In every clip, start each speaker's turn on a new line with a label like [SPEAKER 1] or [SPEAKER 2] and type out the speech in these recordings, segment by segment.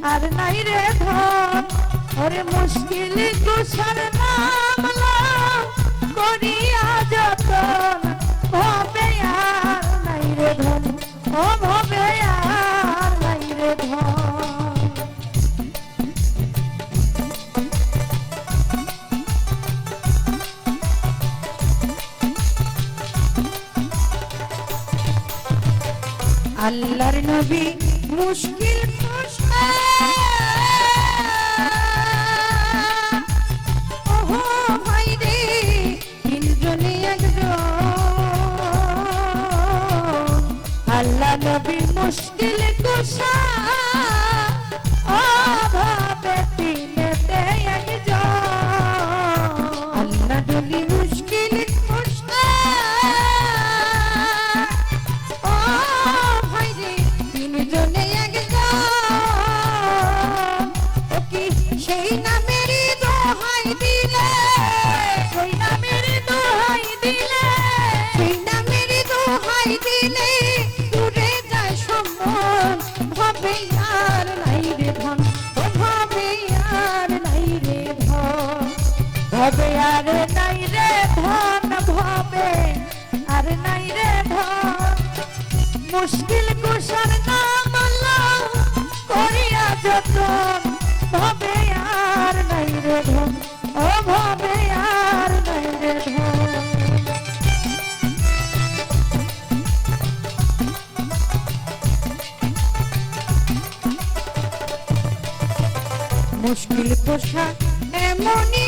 [SPEAKER 1] আর নাই রে ধন ওরে মুশকিল কুশার নাম করিয়া যতন ভবে আর নাই রে ধন ও ভবে আর নাই রে ধন আল্লাহর নবী মুশকিল কুশা ওহো ভাই রে তিনজনে একজন আল্লাহ নবী মুশকিল কুশা অভাবে তিনতে একজন আল্লাহ নবী মুশকিল কুশা সেই নামেরই দোহাই দিলে সেই নামেরই দোহাই দিলে সেই নামেরই দোহাই দিলে দূরে যায় সম্মান ভবে আর নাই রে ধন ও ভবে আর নাই রে ধন ভবে আর নাই রে ধন ভবে আর নাই রে ধন মুশকিল কুশার নাম আল্লাহ করিয়া যতন ভবে আর নাই রে ধন ও ভবে আর নাই রে ধন মুশকিল কুশা এমনই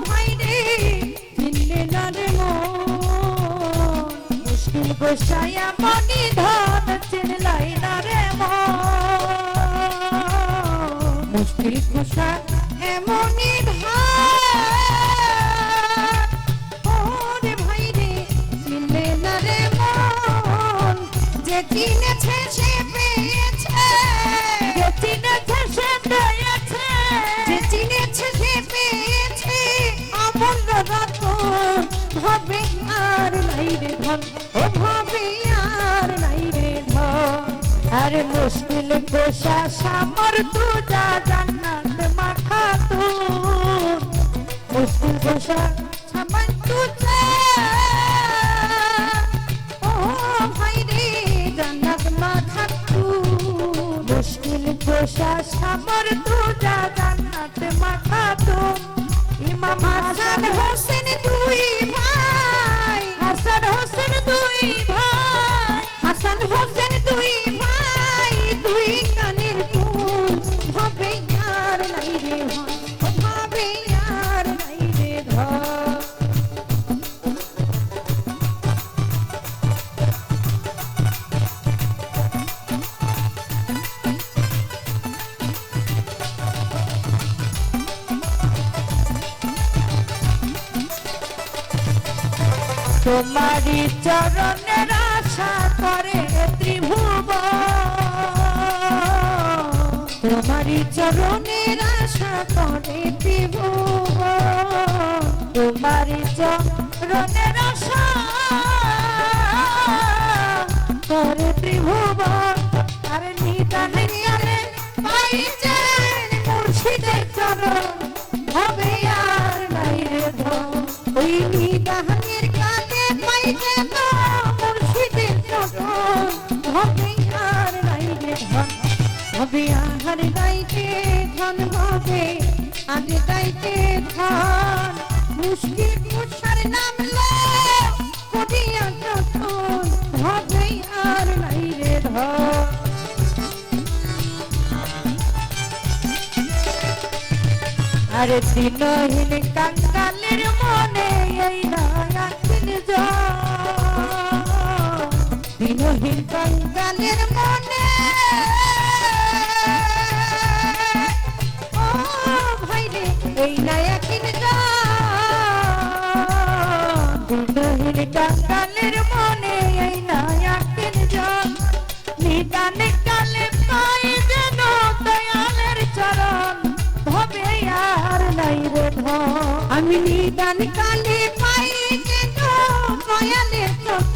[SPEAKER 1] ভাই রে চিনলে না রে মুশকিল কুশা এমনই ধন চিনলাই না রে মুশকিল কুশা এমনই ধন ওরে ভাই রে চিনলে না রে মন যে চিনেছে সে পেয়েছে যে চিনেছে সে পেয়েছে যে চিনেছে সে পেয়েছে অমূল্য রতন ভবে আর নাই রে ধন ও ভবে আর নাই রে ধন আর মুশকিল কুশা সামর তুজা জান্নাত মাখা তু মুশকিল কুশা সামর তুজা ও ভাই রে জান্নাত মাখা তু মুশকিল কুশা সামর তুজা জান্নাত মাখা তু ইমাম হাসান হোসেন দুই ভাই হাসান হোসেন দুই ভাই হাসান হোসেন দুই ভাই দুই কানের ফুল ভবে আর নাই রে ধন ভবে আর নাই রে ধন তোমারি চরণের আশা করে ত্রিভুবন তোমারি চরণের আশা করে ত্রিভুবন তোমারি চরণের আশা করে ত্রিভুবন আর নিদানে নিয়ালে পাইছে মুর্শিদের চরণ ভবে আর নাই রে ধন ওই নিদানের কানে পাইছে তো মুর্শিদের চরণ ভবে আর নাই রে ধন ভবে আর নাই রে ধন ভবে আর গাইতে ধন মুশকিল কুশার নাম লো করিয়া যতন ভবে আর নাই রে ধন আরে দিনহীন কাঙ্গালের মনে এই রাখিন দিনহীন কাঙ্গালের মনে ও ভাই রে এই নায়কিন দিনহীন কাঙ্গালের মনে এই নায়কিন নিদানে কালে পাই যেন দয়ালের চরণ ভবে আর নাই রে ধন আমি নিদান কালে পাই যেন দয়ালের চরণ